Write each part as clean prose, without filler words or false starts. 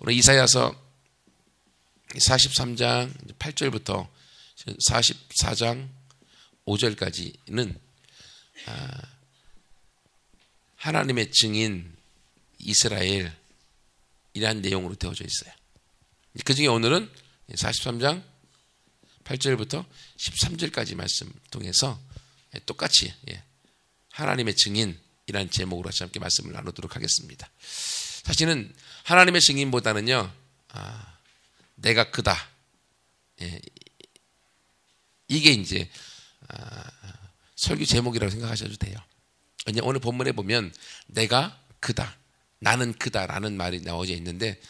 오늘 이사야서 43장 8절부터 44장 5절까지는 하나님의 증인 이스라엘이라는 내용으로 되어져 있어요. 그 중에 오늘은 43장 8절부터 13절까지 말씀 통해서 똑같이 하나님의 증인이라는 제목으로 함께 말씀을 나누도록 하겠습니다. 사실은 하나님의 증인보다는요, 내가 크다. 이게 이제 설교 제목이라고 생각하셔도 돼요. 오늘 본문에 보면 내가 크다, 나는 크다라는 말이 나와져 있는데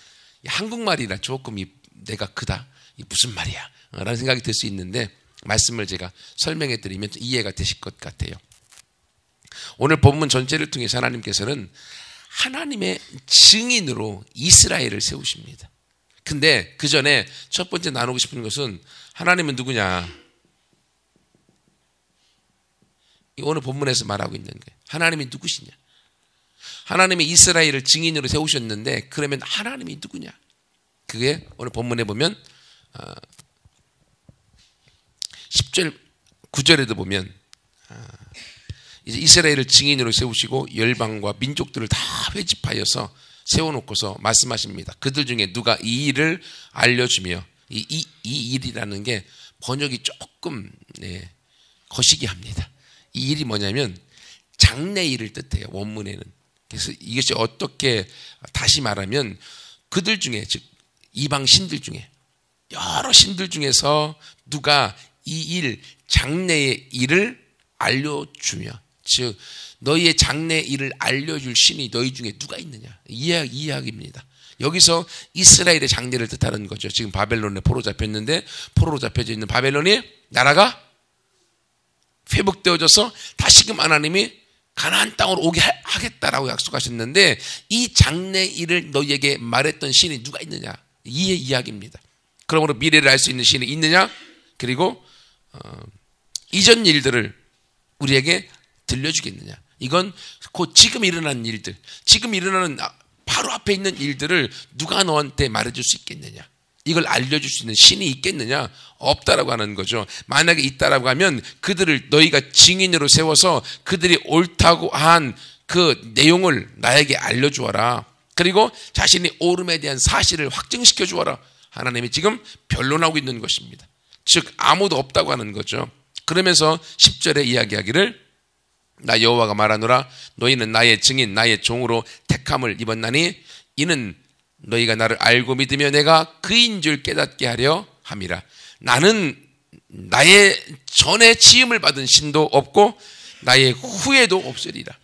한국말이라 조금 내가 크다, 이 무슨 말이야? 라는 생각이 들 수 있는데 말씀을 제가 설명해 드리면 이해가 되실 것 같아요. 오늘 본문 전체를 통해서 하나님께서는 하나님의 증인으로 이스라엘을 세우십니다. 근데 그 전에 첫 번째 나누고 싶은 것은 하나님은 누구냐? 오늘 본문에서 말하고 있는 거예요. 하나님이 누구시냐? 하나님이 이스라엘을 증인으로 세우셨는데 그러면 하나님이 누구냐? 그게 오늘 본문에 보면 10절 9절에도 보면 이제 이스라엘을 증인으로 세우시고 열방과 민족들을 다 회집하여서 세워놓고서 말씀하십니다. 그들 중에 누가 이 일을 알려주며 이 일이라는 게 번역이 조금 거시기 합니다. 이 일이 뭐냐면 장래일을 뜻해요. 원문에는. 그래서 이것이 어떻게 다시 말하면 그들 중에 즉 이방 신들 중에 여러 신들 중에서 누가 이 일 장래의 일을 알려주며 즉 너희의 장래 일을 알려줄 신이 너희 중에 누가 있느냐 이 이야기입니다. 여기서 이스라엘의 장래를 뜻하는 거죠. 지금 바벨론에 포로 잡혔는데 포로로 잡혀져 있는 바벨론이 나라가 회복되어져서 다시금 하나님이 가나안 땅으로 오게 하겠다라고 약속하셨는데 이 장래 일을 너희에게 말했던 신이 누가 있느냐 이 이야기입니다. 그러므로 미래를 알 수 있는 신이 있느냐 그리고 이전 일들을 우리에게 들려주겠느냐. 이건 곧 지금 일어난 일들, 지금 일어나는 바로 앞에 있는 일들을 누가 너한테 말해줄 수 있겠느냐. 이걸 알려줄 수 있는 신이 있겠느냐. 없다라고 하는 거죠. 만약에 있다라고 하면 그들을 너희가 증인으로 세워서 그들이 옳다고 한 그 내용을 나에게 알려주어라. 그리고 자신이 옳음에 대한 사실을 확증시켜 주어라. 하나님이 지금 변론하고 있는 것입니다. 즉 아무도 없다고 하는 거죠. 그러면서 10절에 이야기하기를 나 여호와가 말하노라 너희는 나의 증인 나의 종으로 택함을 입었나니 이는 너희가 나를 알고 믿으며 내가 그인 줄 깨닫게 하려 함이라. 나는 나의 전에 지음을 받은 신도 없고 나의 후에도 없으리라.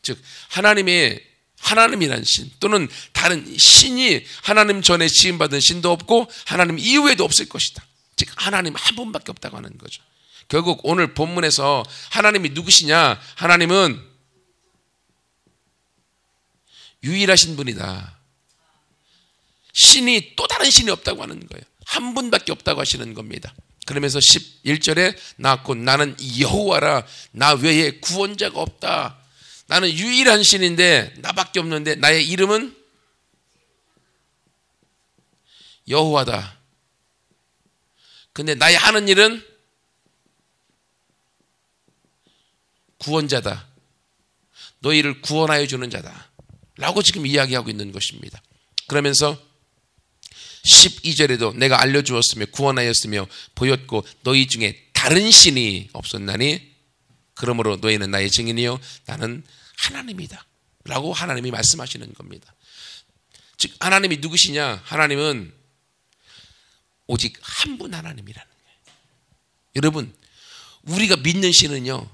즉 하나님이라는 신 또는 다른 신이 하나님 전에 지음받은 신도 없고 하나님 이후에도 없을 것이다. 즉 하나님 한 분밖에 없다고 하는 거죠. 결국 오늘 본문에서 하나님이 누구시냐? 하나님은 유일하신 분이다. 신이 또 다른 신이 없다고 하는 거예요. 한 분밖에 없다고 하시는 겁니다. 그러면서 11절에 나 곧 나는 여호와라 나 외에 구원자가 없다. 나는 유일한 신인데 나밖에 없는데 나의 이름은 여호와다. 근데 나의 하는 일은 구원자다. 너희를 구원하여 주는 자다. 라고 지금 이야기하고 있는 것입니다. 그러면서 12절에도 내가 알려주었으며 구원하였으며 보였고 너희 중에 다른 신이 없었나니 그러므로 너희는 나의 증인이요 나는 하나님이다. 라고 하나님이 말씀하시는 겁니다. 즉 하나님이 누구시냐? 하나님은 오직 한 분 하나님이라는 거예요. 여러분 우리가 믿는 신은요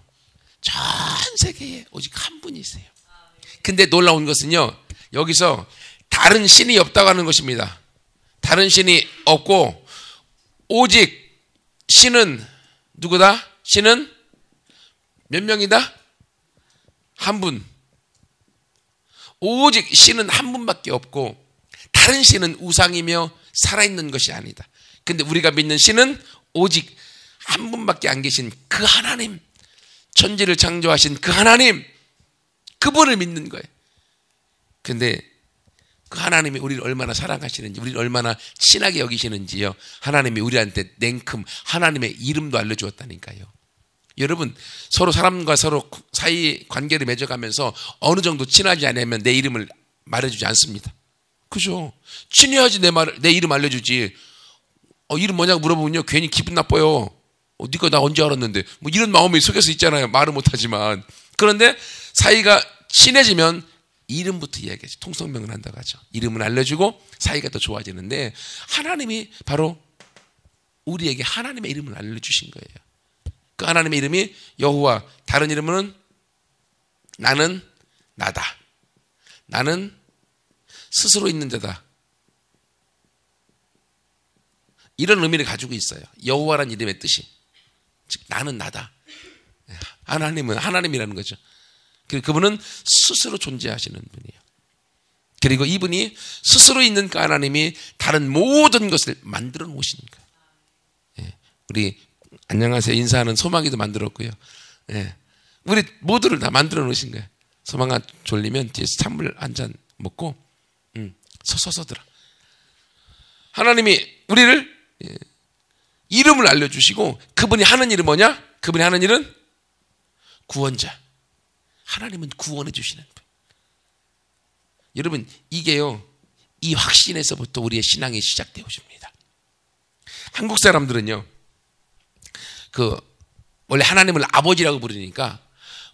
전 세계에 오직 한 분이세요. 근데 놀라운 것은요 여기서 다른 신이 없다고 하는 것입니다. 다른 신이 없고 오직 신은 누구다? 신은 몇 명이다? 한 분. 오직 신은 한 분밖에 없고 다른 신은 우상이며 살아있는 것이 아니다. 근데 우리가 믿는 신은 오직 한 분밖에 안 계신 그 하나님, 천지를 창조하신 그 하나님, 그분을 믿는 거예요. 근데 그 하나님이 우리를 얼마나 사랑하시는지, 우리를 얼마나 친하게 여기시는지요. 하나님이 우리한테 냉큼 하나님의 이름도 알려주었다니까요. 여러분, 서로 사람과 서로 사이 관계를 맺어가면서 어느 정도 친하지 않으면 내 이름을 말해주지 않습니다. 그죠? 친해야지 내 이름 알려주지. 이름 뭐냐고 물어보면요, 괜히 기분 나빠요. 네가 나 언제 알았는데. 뭐 이런 마음이 속에서 있잖아요. 말은 못하지만. 그런데 사이가 친해지면 이름부터 이야기하죠. 통성명을 한다고 하죠. 이름을 알려주고 사이가 더 좋아지는데, 하나님이 바로 우리에게 하나님의 이름을 알려주신 거예요. 그 하나님의 이름이 여호와, 다른 이름은 나는 나다. 나는 스스로 있는 자다. 이런 의미를 가지고 있어요. 여호와라는 이름의 뜻이. 즉 나는 나다. 하나님은 하나님이라는 거죠. 그리고 그분은 스스로 존재하시는 분이에요. 그리고 이분이 스스로 있는 그 하나님이 다른 모든 것을 만들어 놓으신 거예요. 우리 안녕하세요 인사하는 소망이도 만들었고요. 우리 모두를 다 만들어 놓으신 거예요. 소망아 졸리면 뒤에서 찬물 한 잔 먹고 서서 들어. 하나님이 우리를 이름을 알려주시고, 그분이 하는 일은 뭐냐? 그분이 하는 일은 구원자. 하나님은 구원해 주시는 분. 여러분, 이게요, 이 확신에서부터 우리의 신앙이 시작되어 오십니다. 한국 사람들은요, 원래 하나님을 아버지라고 부르니까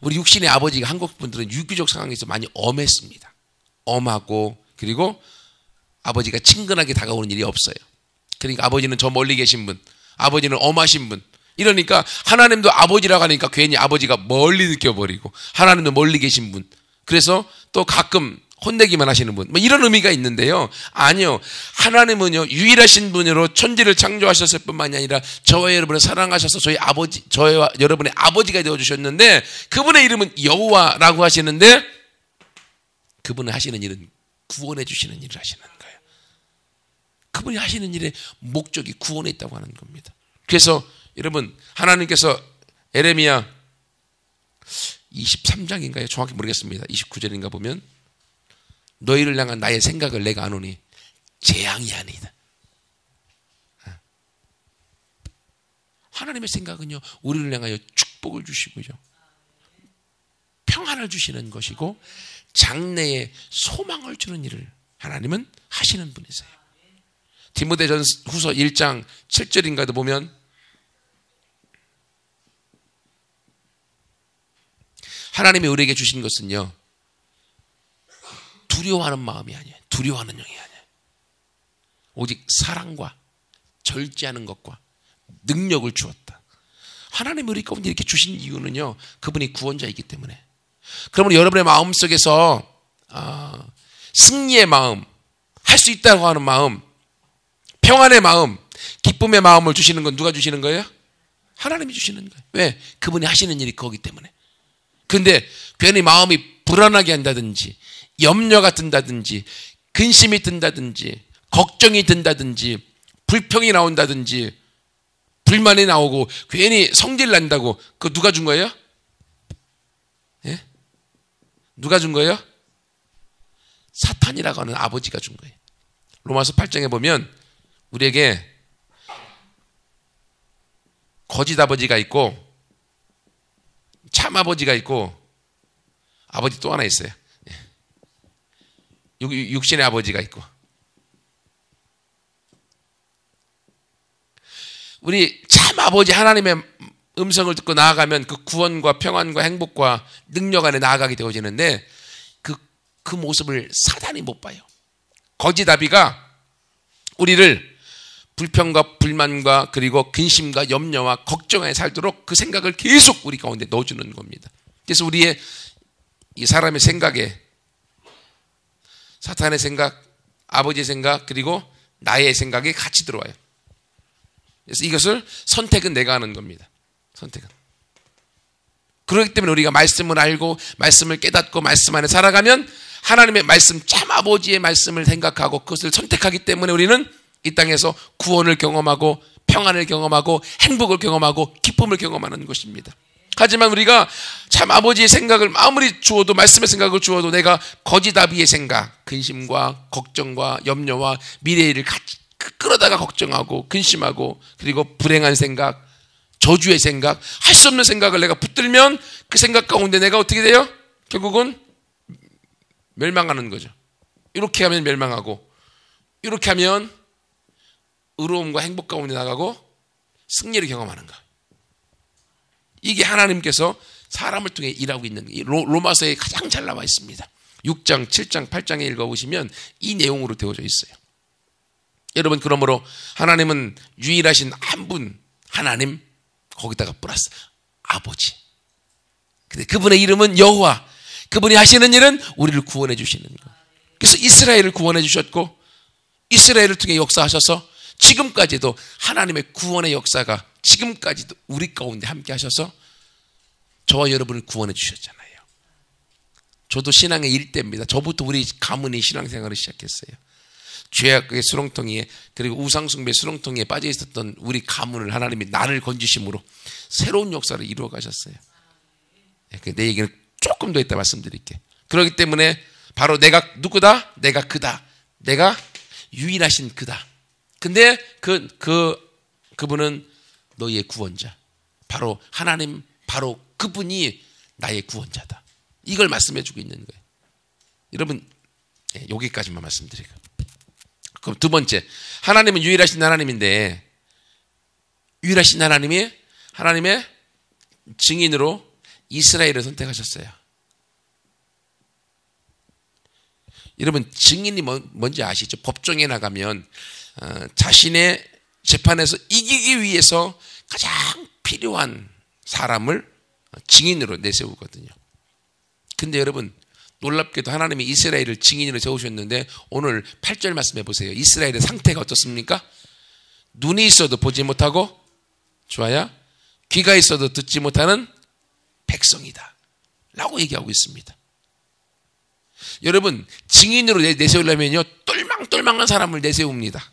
우리 육신의 아버지가, 한국 분들은 유교적 상황에서 많이 엄했습니다. 엄하고, 그리고 아버지가 친근하게 다가오는 일이 없어요. 그러니까 아버지는 저 멀리 계신 분, 아버지는 엄하신 분, 이러니까 하나님도 아버지라고 하니까 괜히 아버지가 멀리 느껴버리고, 하나님도 멀리 계신 분, 그래서 또 가끔 혼내기만 하시는 분, 뭐 이런 의미가 있는데요. 아니요, 하나님은요 유일하신 분으로 천지를 창조하셨을 뿐만이 아니라 저와 여러분을 사랑하셔서 저와 여러분의 아버지가 되어주셨는데, 그분의 이름은 여호와라고 하시는데, 그분이 하시는 일은 구원해 주시는 일을 하시는 거예요. 그분이 하시는 일의 목적이 구원에 있다고 하는 겁니다. 그래서 여러분, 하나님께서 에레미야 23장인가요? 정확히 모르겠습니다. 29절인가 보면, 너희를 향한 나의 생각을 내가 아노니 재앙이 아니다. 하나님의 생각은요, 우리를 향하여 축복을 주시고요, 평안을 주시는 것이고, 장래에 소망을 주는 일을 하나님은 하시는 분이세요. 디모데전후서 1장 7절인가도 보면, 하나님이 우리에게 주신 것은요, 두려워하는 마음이 아니에요. 두려워하는 영이 아니에요. 오직 사랑과 절제하는 것과 능력을 주었다. 하나님이 우리 가운데 이렇게 주신 이유는요, 그분이 구원자이기 때문에. 그러면 여러분의 마음속에서 승리의 마음, 할 수 있다고 하는 마음, 평안의 마음, 기쁨의 마음을 주시는 건 누가 주시는 거예요? 하나님이 주시는 거예요. 왜? 그분이 하시는 일이 그거기 때문에. 근데 괜히 마음이 불안하게 한다든지, 염려가 든다든지, 근심이 든다든지, 걱정이 든다든지, 불평이 나온다든지, 불만이 나오고 괜히 성질 난다고, 그거 누가 준 거예요? 예? 누가 준 거예요? 사탄이라고 하는 아버지가 준 거예요. 로마서 8장에 보면 우리에게 거짓 아버지가 있고 참 아버지가 있고, 아버지 또 하나 있어요. 육신의 아버지가 있고. 우리 참 아버지 하나님의 음성을 듣고 나아가면 그 구원과 평안과 행복과 능력 안에 나아가게 되어지는데, 그 모습을 사단이 못 봐요. 거짓 아비가 우리를 불평과 불만과 그리고 근심과 염려와 걱정 안에 살도록 그 생각을 계속 우리 가운데 넣어주는 겁니다. 그래서 우리의 이 사람의 생각에 사탄의 생각, 아버지의 생각, 그리고 나의 생각이 같이 들어와요. 그래서 이것을 선택은 내가 하는 겁니다. 선택은. 그렇기 때문에 우리가 말씀을 알고 말씀을 깨닫고 말씀 안에 살아가면 하나님의 말씀, 참 아버지의 말씀을 생각하고 그것을 선택하기 때문에 우리는 이 땅에서 구원을 경험하고 평안을 경험하고 행복을 경험하고 기쁨을 경험하는 것입니다. 하지만 우리가 참 아버지의 생각을 아무리 주어도, 말씀의 생각을 주어도 내가 거지다비의 생각, 근심과 걱정과 염려와 미래의 일을 같이 끌어다가 걱정하고 근심하고, 그리고 불행한 생각, 저주의 생각, 할 수 없는 생각을 내가 붙들면 그 생각 가운데 내가 어떻게 돼요? 결국은 멸망하는 거죠. 이렇게 하면 멸망하고, 이렇게 하면 의로움과 행복 가운데 나가고 승리를 경험하는 거. 이게 하나님께서 사람을 통해 일하고 있는, 로마서에 가장 잘 나와 있습니다. 6장, 7장, 8장에 읽어보시면 이 내용으로 되어져 있어요. 여러분, 그러므로 하나님은 유일하신 한 분, 하나님, 거기다가 플러스 아버지. 근데 그분의 이름은 여호와. 그분이 하시는 일은 우리를 구원해 주시는 거. 그래서 이스라엘을 구원해 주셨고, 이스라엘을 통해 역사하셔서 지금까지도 하나님의 구원의 역사가 지금까지도 우리 가운데 함께 하셔서 저와 여러분을 구원해 주셨잖아요. 저도 신앙의 일대입니다. 저부터 우리 가문이 신앙생활을 시작했어요. 죄악의 수렁텅이에, 그리고 우상숭배 수렁텅이에 빠져 있었던 우리 가문을 하나님이 나를 건지심으로 새로운 역사를 이루어 가셨어요. 내 얘기는 조금 더 이따 말씀드릴게요. 그렇기 때문에 바로 내가 누구다? 내가 그다. 내가 유일하신 그다. 근데 그분은 너희의 구원자. 바로 하나님, 바로 그분이 나의 구원자다. 이걸 말씀해 주고 있는 거예요. 여러분, 여기까지만 말씀드리고. 그럼 두 번째, 하나님은 유일하신 하나님인데, 유일하신 하나님이 하나님의 증인으로 이스라엘을 선택하셨어요. 여러분, 증인이 뭔지 아시죠? 법정에 나가면 자신의 재판에서 이기기 위해서 가장 필요한 사람을 증인으로 내세우거든요. 근데 여러분, 놀랍게도 하나님이 이스라엘을 증인으로 세우셨는데 오늘 8절 말씀해 보세요. 이스라엘의 상태가 어떻습니까? 눈이 있어도 보지 못하고, 좋아요, 귀가 있어도 듣지 못하는 백성이다 라고 얘기하고 있습니다. 여러분, 증인으로 내세우려면요, 똘망똘망한 사람을 내세웁니다.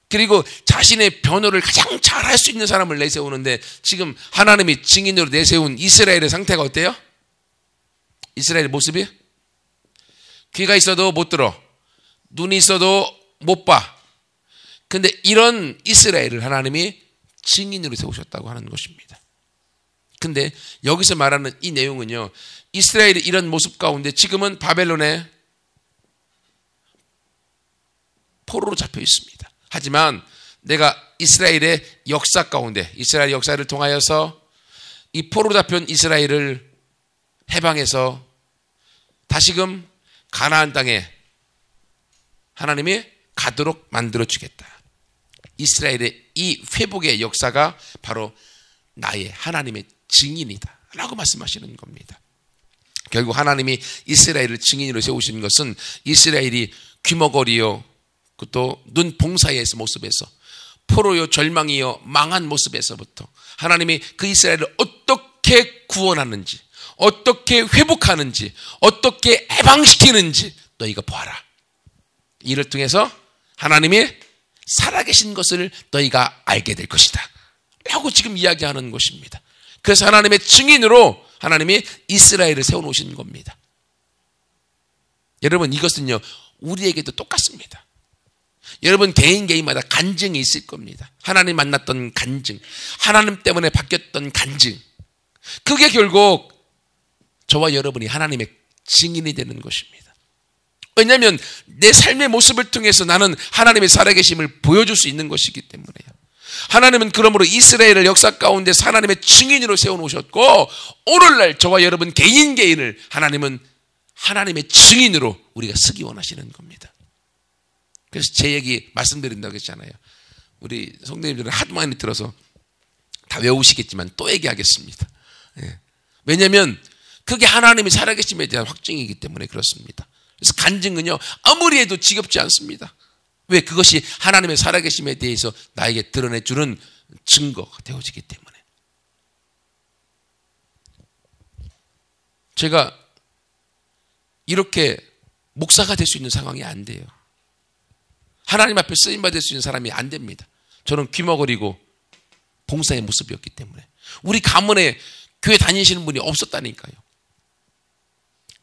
그리고 자신의 변호를 가장 잘할 수 있는 사람을 내세우는데, 지금 하나님이 증인으로 내세운 이스라엘의 상태가 어때요? 이스라엘의 모습이? 귀가 있어도 못 들어, 눈이 있어도 못 봐. 근데 이런 이스라엘을 하나님이 증인으로 세우셨다고 하는 것입니다. 근데 여기서 말하는 이 내용은요, 이스라엘의 이런 모습 가운데 지금은 바벨론에 포로로 잡혀 있습니다. 하지만 내가 이스라엘의 역사 가운데, 이스라엘 역사를 통하여서 이 포로로 잡힌 이스라엘을 해방해서 다시금 가나안 땅에 하나님이 가도록 만들어 주겠다. 이스라엘의 이 회복의 역사가 바로 나의 하나님의 증인이다 라고 말씀하시는 겁니다. 결국 하나님이 이스라엘을 증인으로 세우신 것은 이스라엘이 귀머거리요, 또 눈 봉사의 모습에서, 포로요 절망이요 망한 모습에서부터 하나님이 그 이스라엘을 어떻게 구원하는지, 어떻게 회복하는지, 어떻게 해방시키는지 너희가 보아라. 이를 통해서 하나님이 살아계신 것을 너희가 알게 될 것이다 라고 지금 이야기하는 것입니다. 그래서 하나님의 증인으로 하나님이 이스라엘을 세워놓으신 겁니다. 여러분, 이것은요 우리에게도 똑같습니다. 여러분 개인마다 간증이 있을 겁니다. 하나님 만났던 간증, 하나님 때문에 바뀌었던 간증, 그게 결국 저와 여러분이 하나님의 증인이 되는 것입니다. 왜냐하면 내 삶의 모습을 통해서 나는 하나님의 살아계심을 보여줄 수 있는 것이기 때문에요. 하나님은 그러므로 이스라엘을 역사 가운데 하나님의 증인으로 세워놓으셨고, 오늘날 저와 여러분 개인을 하나님은 하나님의 증인으로 우리가 쓰기 원하시는 겁니다. 그래서 제 얘기 말씀드린다고 했잖아요. 우리 성도님들은 하도 많이 들어서 다 외우시겠지만 또 얘기하겠습니다. 왜냐하면 그게 하나님이 살아계심에 대한 확증이기 때문에 그렇습니다. 그래서 간증은요 아무리 해도 지겹지 않습니다. 왜? 그것이 하나님의 살아계심에 대해서 나에게 드러내주는 증거가 되어지기 때문에. 제가 이렇게 목사가 될 수 있는 상황이 안 돼요. 하나님 앞에 쓰임받을 수 있는 사람이 안 됩니다. 저는 귀머거리고 봉사의 모습이었기 때문에. 우리 가문에 교회 다니시는 분이 없었다니까요.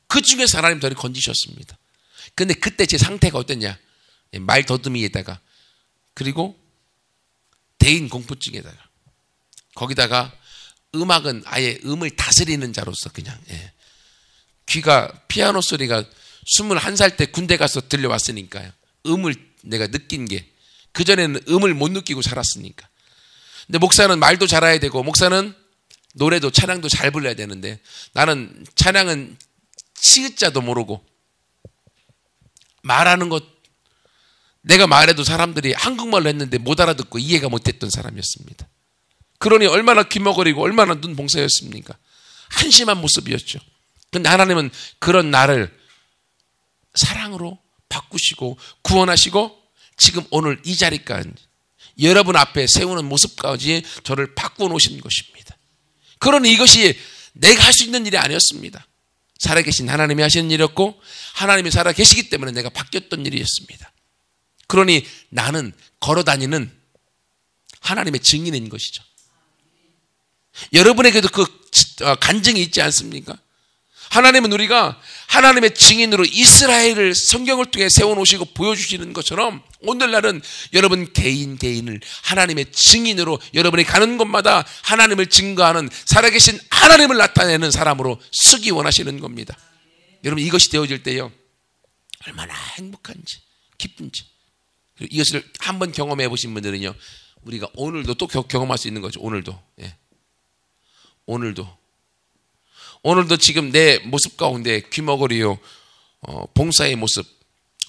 그 중에서 하나님 저를 건지셨습니다. 근데 그때 제 상태가 어땠냐? 말 더듬이에다가, 그리고 대인 공포증에다가, 거기다가 음악은 아예 음을 다스리는 자로서 그냥, 귀가 피아노 소리가 21살 때 군대 가서 들려왔으니까요. 음을 내가 느낀 게, 그전에는 음을 못 느끼고 살았으니까. 근데 목사는 말도 잘해야 되고, 목사는 노래도 찬양도 잘 불러야 되는데, 나는 찬양은 치읓자도 모르고, 말하는 것, 내가 말해도 사람들이 한국말로 했는데 못 알아듣고 이해가 못했던 사람이었습니다. 그러니 얼마나 귀머거리고 얼마나 눈봉사였습니까? 한심한 모습이었죠. 그런데 하나님은 그런 나를 사랑으로 바꾸시고 구원하시고 지금 오늘 이 자리까지 여러분 앞에 세우는 모습까지 저를 바꿔 놓으신 것입니다. 그러니 이것이 내가 할 수 있는 일이 아니었습니다. 살아계신 하나님이 하시는 일이었고 하나님이 살아계시기 때문에 내가 바뀌었던 일이었습니다. 그러니 나는 걸어다니는 하나님의 증인인 것이죠. 여러분에게도 그 간증이 있지 않습니까? 하나님은 우리가 하나님의 증인으로 이스라엘을 성경을 통해 세워놓으시고 보여주시는 것처럼 오늘날은 여러분 개인을 하나님의 증인으로 여러분이 가는 곳마다 하나님을 증거하는 살아계신 하나님을 나타내는 사람으로 쓰기 원하시는 겁니다. 여러분 이것이 되어질 때요 얼마나 행복한지 기쁜지 이것을 한번 경험해 보신 분들은요 우리가 오늘도 또 경험할 수 있는 거죠. 오늘도 지금 내 모습 가운데 귀머거리요 봉사의 모습,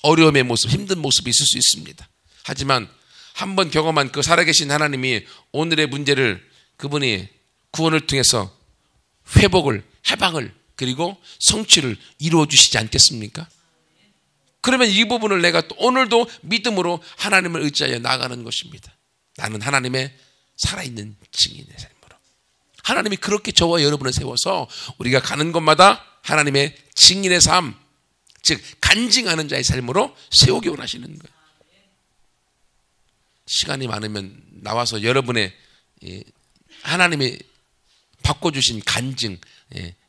어려움의 모습, 힘든 모습이 있을 수 있습니다. 하지만 한번 경험한 그 살아계신 하나님이 오늘의 문제를 그분이 구원을 통해서 회복을, 해방을 그리고 성취를 이루어 주시지 않겠습니까? 그러면 이 부분을 내가 또 오늘도 믿음으로 하나님을 의지하여 나아가는 것입니다. 나는 하나님의 살아있는 증인의 삶으로. 하나님이 그렇게 저와 여러분을 세워서 우리가 가는 곳마다 하나님의 증인의 삶, 즉 간증하는 자의 삶으로 세우기 원하시는 거예요. 시간이 많으면 나와서 여러분의 하나님이 바꿔주신 간증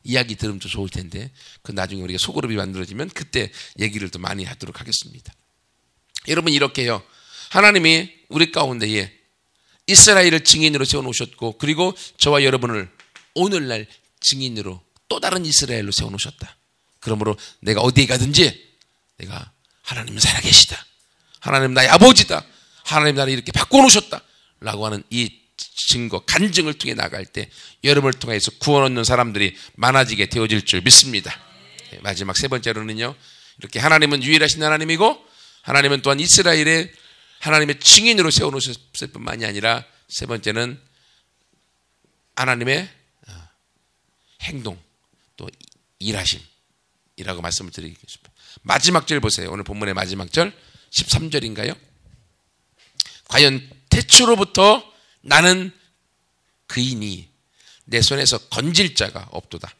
이야기 들으면 더 좋을 텐데 그 나중에 우리가 소그룹이 만들어지면 그때 얘기를 더 많이 하도록 하겠습니다. 여러분 이렇게요 하나님이 우리 가운데에 이스라엘을 증인으로 세워놓으셨고 그리고 저와 여러분을 오늘날 증인으로 또 다른 이스라엘로 세워놓으셨다. 그러므로 내가 어디에 가든지 내가 하나님은 살아계시다. 하나님 나의 아버지다. 하나님 나를 이렇게 바꿔놓으셨다. 라고 하는 이 증거, 간증을 통해 나갈 때 여러분을 통해서 구원 얻는 사람들이 많아지게 되어질 줄 믿습니다. 마지막 세 번째로는요. 이렇게 하나님은 유일하신 하나님이고 하나님은 또한 이스라엘의 하나님의 증인으로 세워놓으셨을 뿐만이 아니라 세 번째는 하나님의 행동 또 일하심이라고 말씀을 드리겠습니다. 마지막 절 보세요. 오늘 본문의 마지막 절 13절인가요? 과연 태초로부터 나는 그이니 내 손에서 건질 자가 없도다.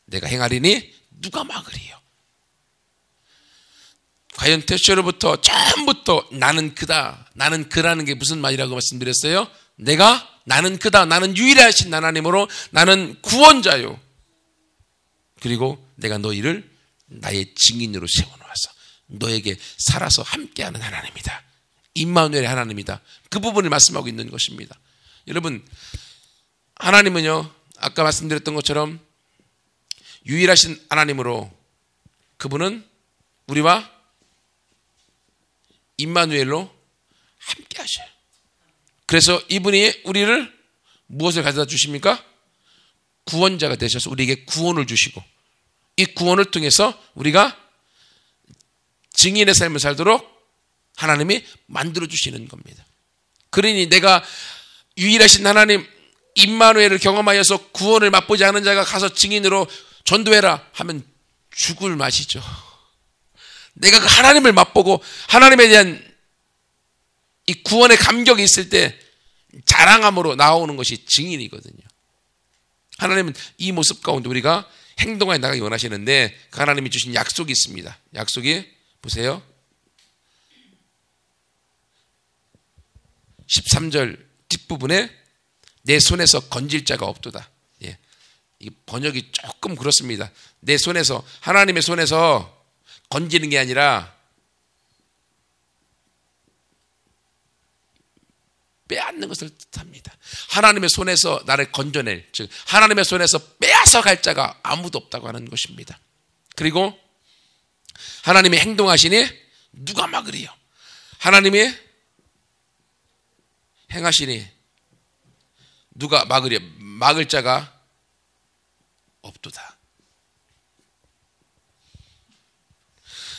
내가 행하리니 누가 막으리요. 과연 태초로부터 처음부터 나는 그다. 나는 그라는 게 무슨 말이라고 말씀드렸어요? 나는 그다. 나는 유일하신 하나님으로 나는 구원자요. 그리고 내가 너희를 나의 증인으로 세워놓아서 너에게 살아서 함께하는 하나님이다. 임마누엘의 하나님이다. 그 부분을 말씀하고 있는 것입니다. 여러분 하나님은요 아까 말씀드렸던 것처럼 유일하신 하나님으로 그분은 우리와 임마누엘로 함께 하셔요. 그래서 이분이 우리를 무엇을 가져다 주십니까? 구원자가 되셔서 우리에게 구원을 주시고 이 구원을 통해서 우리가 증인의 삶을 살도록 하나님이 만들어 주시는 겁니다. 그러니 내가 유일하신 하나님 임마누엘을 경험하여서 구원을 맛보지 않은 자가 가서 증인으로 전도해라 하면 죽을 맛이죠. 내가 그 하나님을 맛보고 하나님에 대한 이 구원의 감격이 있을 때 자랑함으로 나오는 것이 증인이거든요. 하나님은 이 모습 가운데 우리가 행동하여 나가기 원하시는데 그 하나님이 주신 약속이 있습니다. 약속이 보세요. 13절 뒷부분에 내 손에서 건질 자가 없도다. 예. 이 번역이 조금 그렇습니다. 내 손에서, 하나님의 손에서 건지는 게 아니라 빼앗는 것을 뜻합니다. 하나님의 손에서 나를 건져낼, 즉 하나님의 손에서 빼앗아 갈 자가 아무도 없다고 하는 것입니다. 그리고 하나님이 행동하시니 누가 막으리요? 하나님이 행하시니 누가 막으리요? 막을 자가 없도다.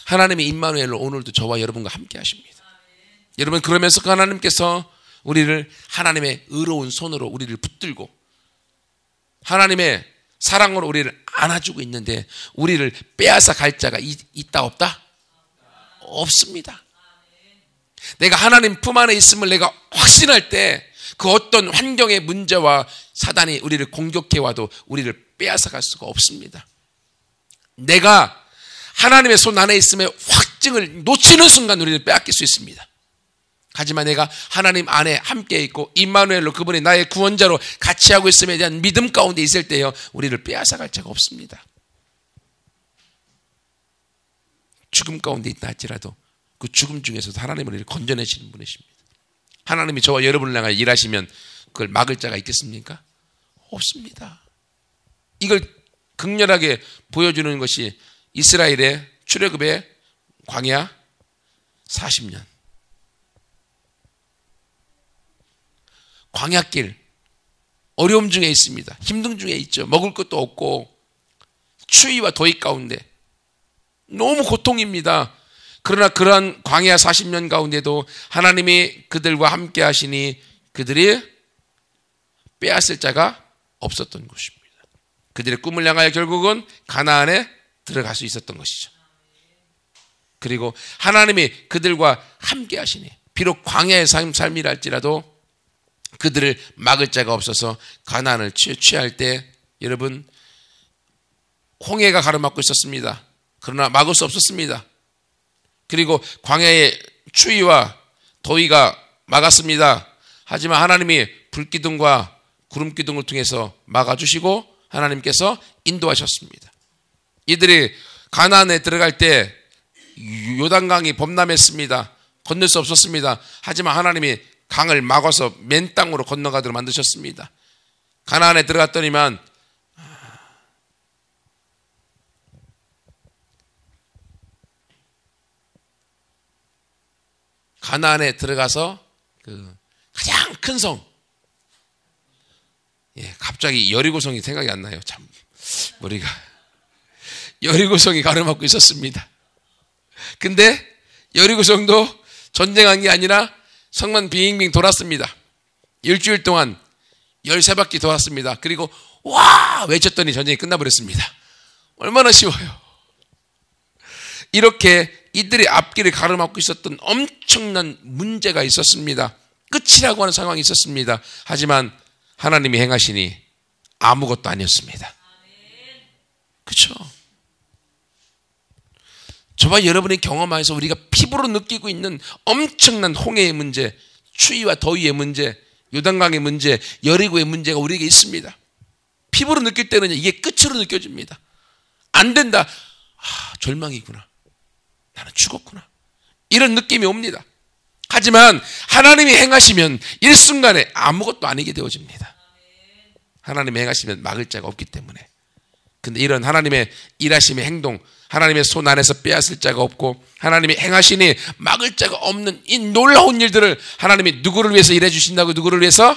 하나님이 임마누엘로 오늘도 저와 여러분과 함께 하십니다. 여러분, 그러면서 그 하나님께서 우리를 하나님의 의로운 손으로 우리를 붙들고 하나님의 사랑으로 우리를 안아주고 있는데, 우리를 빼앗아 갈 자가 있다 없다? 없습니다. 내가 하나님 품 안에 있음을 내가 확신할 때 그 어떤 환경의 문제와 사단이 우리를 공격해와도 우리를 빼앗아 갈 수가 없습니다. 내가 하나님의 손 안에 있음의 확증을 놓치는 순간 우리를 빼앗길 수 있습니다. 하지만 내가 하나님 안에 함께 있고 임마누엘로 그분이 나의 구원자로 같이 하고 있음에 대한 믿음 가운데 있을 때요, 우리를 빼앗아 갈 자가 없습니다. 죽음 가운데 있다 할지라도 그 죽음 중에서도 하나님은 우리를 건져내시는 분이십니다. 하나님이 저와 여러분을 향하여 일하시면 그걸 막을 자가 있겠습니까? 없습니다. 이걸 극렬하게 보여주는 것이 이스라엘의 출애굽의 광야 40년. 광야길, 어려움 중에 있습니다. 힘든 중에 있죠. 먹을 것도 없고 추위와 더위 가운데 너무 고통입니다. 그러나 그러한 광야 40년 가운데도 하나님이 그들과 함께 하시니 그들이 빼앗을 자가 없었던 것입니다. 그들의 꿈을 향하여 결국은 가나안에 들어갈 수 있었던 것이죠. 그리고 하나님이 그들과 함께 하시니 비록 광야의 삶이라 할지라도 그들을 막을 자가 없어서 가나안을 취할 때 여러분, 홍해가 가로막고 있었습니다. 그러나 막을 수 없었습니다. 그리고 광야의 추위와 더위가 막았습니다. 하지만 하나님이 불기둥과 구름기둥을 통해서 막아주시고 하나님께서 인도하셨습니다. 이들이 가나안에 들어갈 때 요단강이 범람했습니다. 건널 수 없었습니다. 하지만 하나님이 강을 막아서 맨 땅으로 건너가도록 만드셨습니다. 가나안에 들어갔더니만 가나안에 들어가서 그 가장 큰 성, 갑자기 여리고성이 생각이 안 나요. 참 머리가 여리고성이 가로막고 있었습니다. 근데 여리고성도 전쟁한 게 아니라 성만 빙빙 돌았습니다. 일주일 동안 13바퀴 돌았습니다. 그리고 와 외쳤더니 전쟁이 끝나버렸습니다. 얼마나 쉬워요. 이렇게 이들의 앞길을 가로막고 있었던 엄청난 문제가 있었습니다. 끝이라고 하는 상황이 있었습니다. 하지만 하나님이 행하시니 아무것도 아니었습니다. 그렇죠? 저와 여러분이 경험하여서 우리가 피부로 느끼고 있는 엄청난 홍해의 문제, 추위와 더위의 문제, 요단강의 문제, 여리고의 문제가 우리에게 있습니다. 피부로 느낄 때는 이게 끝으로 느껴집니다. 안 된다. 절망이구나. 나는 죽었구나. 이런 느낌이 옵니다. 하지만 하나님이 행하시면 일순간에 아무것도 아니게 되어집니다. 하나님이 행하시면 막을 자가 없기 때문에. 근데 이런 하나님의 일하심의 행동, 하나님의 손 안에서 빼앗을 자가 없고 하나님이 행하시니 막을 자가 없는 이 놀라운 일들을 하나님이 누구를 위해서 일해 주신다고? 누구를 위해서?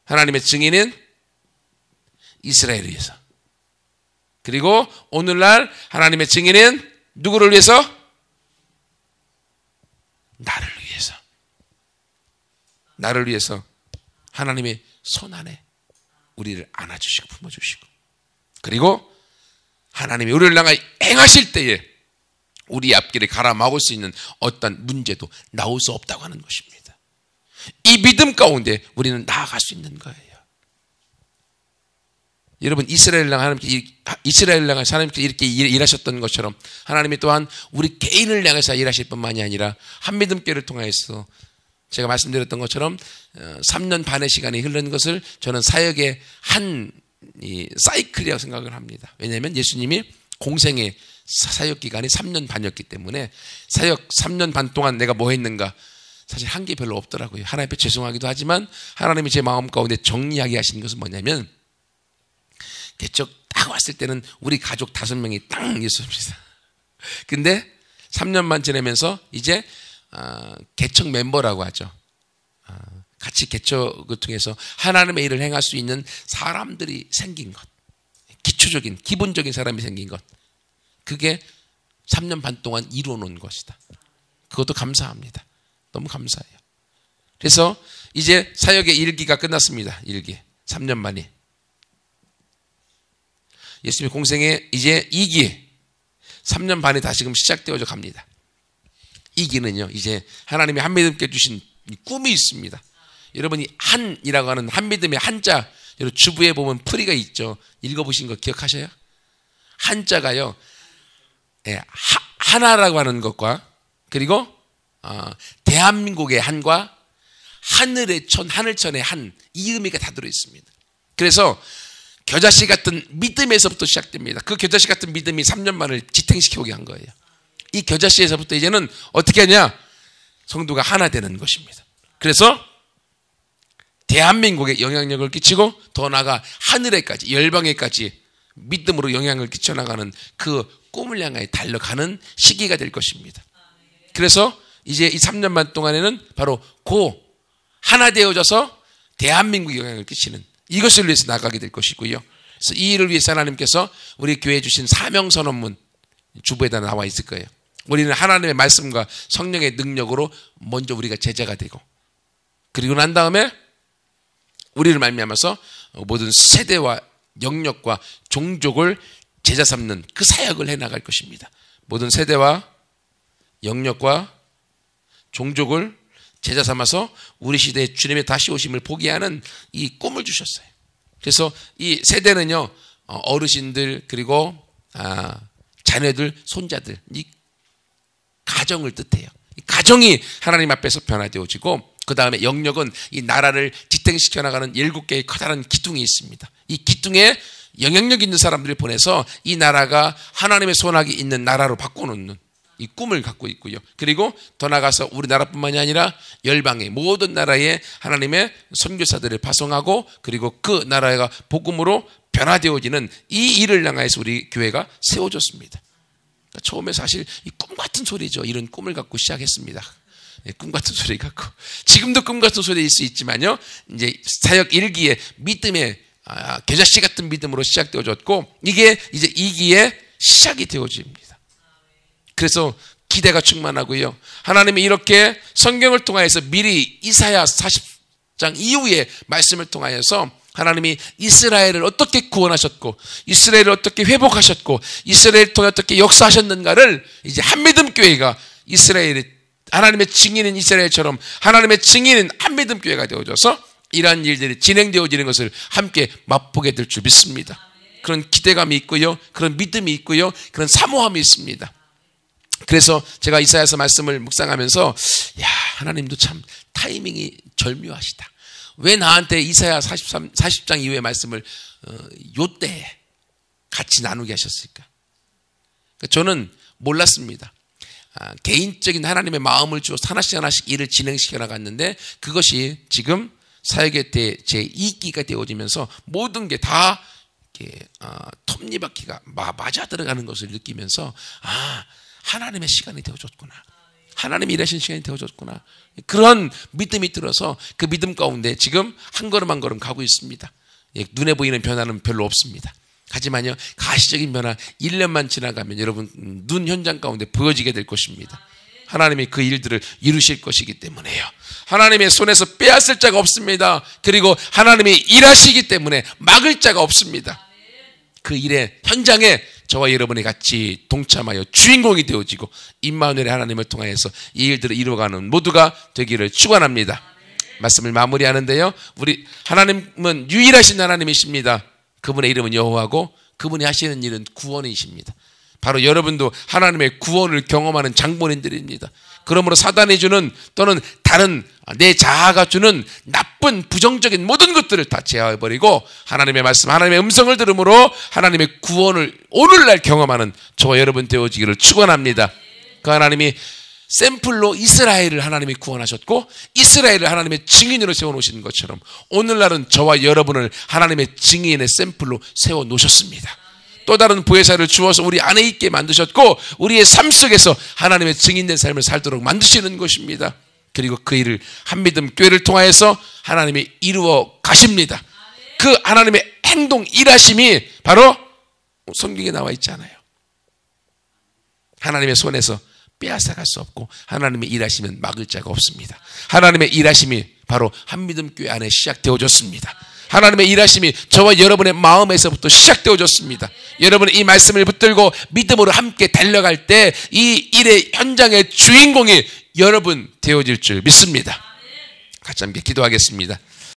하나님의 증인인 이스라엘을 위해서. 그리고 오늘날 하나님의 증인인 누구를 위해서? 나를 위해서. 나를 위해서 하나님의 손 안에 우리를 안아주시고 품어주시고, 그리고 하나님이 우리를 향하여 행하실 때에 우리 앞길을 가라막을 수 있는 어떤 문제도 나올 수 없다고 하는 것입니다. 이 믿음 가운데 우리는 나아갈 수 있는 거예요. 여러분, 이스라엘을 향해서 하나님께서 이렇게 일하셨던 것처럼 하나님이 또한 우리 개인을 향해서 일하실 뿐만이 아니라 한미듬교를 통해서 제가 말씀드렸던 것처럼 3년 반의 시간이 흐른 것을 저는 사역의 한 사이클이라고 생각을 합니다. 왜냐하면 예수님이 공생의 사역 기간이 3년 반이었기 때문에 사역 3년 반 동안 내가 뭐 했는가 사실 한 게 별로 없더라고요. 하나님 앞에 죄송하기도 하지만 하나님이 제 마음 가운데 정리하게 하시는 것은 뭐냐면 개척 딱 왔을 때는 우리 가족 5명이 딱 있었습니다. 근데 3년만 지내면서 이제 개척 멤버라고 하죠. 같이 개척을 통해서 하나님의 일을 행할 수 있는 사람들이 생긴 것, 기초적인 기본적인 사람이 생긴 것, 그게 3년 반 동안 이루어 놓은 것이다. 그것도 감사합니다. 너무 감사해요. 그래서 이제 사역의 1기가 끝났습니다. 1기 3년 만이. 예수님의 공생에 이제 2기 3년 반이 다시금 시작되어져 갑니다. 2기는요 이제 하나님이 한믿음께 주신 꿈이 있습니다. 여러분이 한이라고 하는 한믿음의 한자, 여러분 주부에 보면 풀이가 있죠. 읽어보신 거 기억하셔요? 한자가요 하나라고 하는 것과 그리고 대한민국의 한과 하늘의 천, 하늘천의 한, 이 의미가 다 들어있습니다. 그래서 겨자씨 같은 믿음에서부터 시작됩니다. 그 겨자씨 같은 믿음이 3년 만을 지탱시켜 오게 한 거예요. 이 겨자씨에서부터 이제는 어떻게 하냐? 성도가 하나 되는 것입니다. 그래서 대한민국에 영향력을 끼치고 더 나아가 하늘에까지, 열방에까지 믿음으로 영향을 끼쳐나가는 그 꿈을 향해 달려가는 시기가 될 것입니다. 그래서 이제 이 3년 반 동안에는 바로 하나 되어져서 대한민국에 영향을 끼치는 이것을 위해서 나가게 될 것이고요. 그래서 이 일을 위해서 하나님께서 우리 교회에 주신 사명선언문 주부에다 나와 있을 거예요. 우리는 하나님의 말씀과 성령의 능력으로 먼저 우리가 제자가 되고, 그리고 난 다음에 우리를 말미암아서 모든 세대와 영역과 종족을 제자 삼는 그 사역을 해나갈 것입니다. 모든 세대와 영역과 종족을 제자 삼아서 우리 시대에 주님의 다시 오심을 보게 하는 이 꿈을 주셨어요. 그래서 이 세대는요 어르신들 그리고 자녀들, 손자들, 이 가정을 뜻해요. 이 가정이 하나님 앞에서 변화되어지고, 그 다음에 영역은 이 나라를 지탱시켜 나가는 7개의 커다란 기둥이 있습니다. 이 기둥에 영향력 있는 사람들을 보내서 이 나라가 하나님의 손아귀 있는 나라로 바꿔놓는 이 꿈을 갖고 있고요. 그리고 더 나아가서 우리나라뿐만이 아니라 열방의 모든 나라에 하나님의 선교사들을 파송하고, 그리고 그 나라가 복음으로 변화되어지는 이 일을 향해서 우리 교회가 세워졌습니다. 그러니까 처음에 사실 이 꿈 같은 소리죠. 이런 꿈을 갖고 시작했습니다. 꿈 같은 소리 갖고, 지금도 꿈 같은 소리일 수 있지만요, 이제 사역 1기에 믿음의 겨자씨 같은 믿음으로 시작되어졌고, 이게 이제 2기의 시작이 되어집니다. 그래서 기대가 충만하고요. 하나님이 이렇게 성경을 통하여서 미리 이사야 40장 이후의 말씀을 통하여서 하나님이 이스라엘을 어떻게 구원하셨고, 이스라엘을 어떻게 회복하셨고, 이스라엘을 통해 어떻게 역사하셨는가를 이제 한믿음 교회가 이스라엘의 하나님의 증인인 이스라엘처럼 하나님의 증인인 한믿음 교회가 되어져서 이러한 일들이 진행되어지는 것을 함께 맛보게 될 줄 믿습니다. 그런 기대감이 있고요, 그런 믿음이 있고요, 그런 사모함이 있습니다. 그래서 제가 이사야서 말씀을 묵상하면서 하나님도 참 타이밍이 절묘하시다. 왜 나한테 이사야 40장 이후의 말씀을 요때 같이 나누게 하셨을까? 저는 몰랐습니다. 개인적인 하나님의 마음을 주어 하나씩 하나씩 일을 진행시켜 나갔는데, 그것이 지금 사역의 때 제 2기가 되어지면서 모든 게 다 톱니바퀴가 맞아 들어가는 것을 느끼면서 하나님의 시간이 되어졌구나, 하나님이 일하시는 시간이 되어졌구나, 그런 믿음이 들어서 그 믿음 가운데 지금 한 걸음 한 걸음 가고 있습니다. 눈에 보이는 변화는 별로 없습니다. 하지만요, 가시적인 변화 1년만 지나가면 여러분 눈 현장 가운데 보여지게 될 것입니다. 하나님이 그 일들을 이루실 것이기 때문에요. 하나님의 손에서 빼앗을 자가 없습니다. 그리고 하나님이 일하시기 때문에 막을 자가 없습니다. 그 일의 현장에 저와 여러분이 같이 동참하여 주인공이 되어지고 임마누엘의 하나님을 통하여서 이 일들을 이루어가는 모두가 되기를 축원합니다. 말씀을 마무리하는데요, 우리 하나님은 유일하신 하나님이십니다. 그분의 이름은 여호와고 그분이 하시는 일은 구원이십니다. 바로 여러분도 하나님의 구원을 경험하는 장본인들입니다. 그러므로 사단이 주는 또는 다른 내 자아가 주는 나쁜 부정적인 모든 것들을 다 제어해버리고 하나님의 말씀, 하나님의 음성을 들음으로 하나님의 구원을 오늘날 경험하는 저와 여러분 되어지기를 축원합니다. 그 하나님이 샘플로 이스라엘을 하나님이 구원하셨고 이스라엘을 하나님의 증인으로 세워놓으신 것처럼 오늘날은 저와 여러분을 하나님의 증인의 샘플로 세워놓으셨습니다. 또 다른 부회사를 주어서 우리 안에 있게 만드셨고 우리의 삶 속에서 하나님의 증인된 삶을 살도록 만드시는 것입니다. 그리고 그 일을 한믿음 교회를 통하여서 하나님이 이루어 가십니다. 그 하나님의 행동 일하심이 바로 성경에 나와 있잖아요. 하나님의 손에서 빼앗아갈 수 없고 하나님의 일하시면 막을 자가 없습니다. 하나님의 일하심이 바로 한믿음 교회 안에 시작되어졌습니다. 하나님의 일하심이 저와 여러분의 마음에서부터 시작되어졌습니다. 여러분이 이 말씀을 붙들고 믿음으로 함께 달려갈 때 이 일의 현장의 주인공이 여러분 되어질 줄 믿습니다. 같이 함께 기도하겠습니다.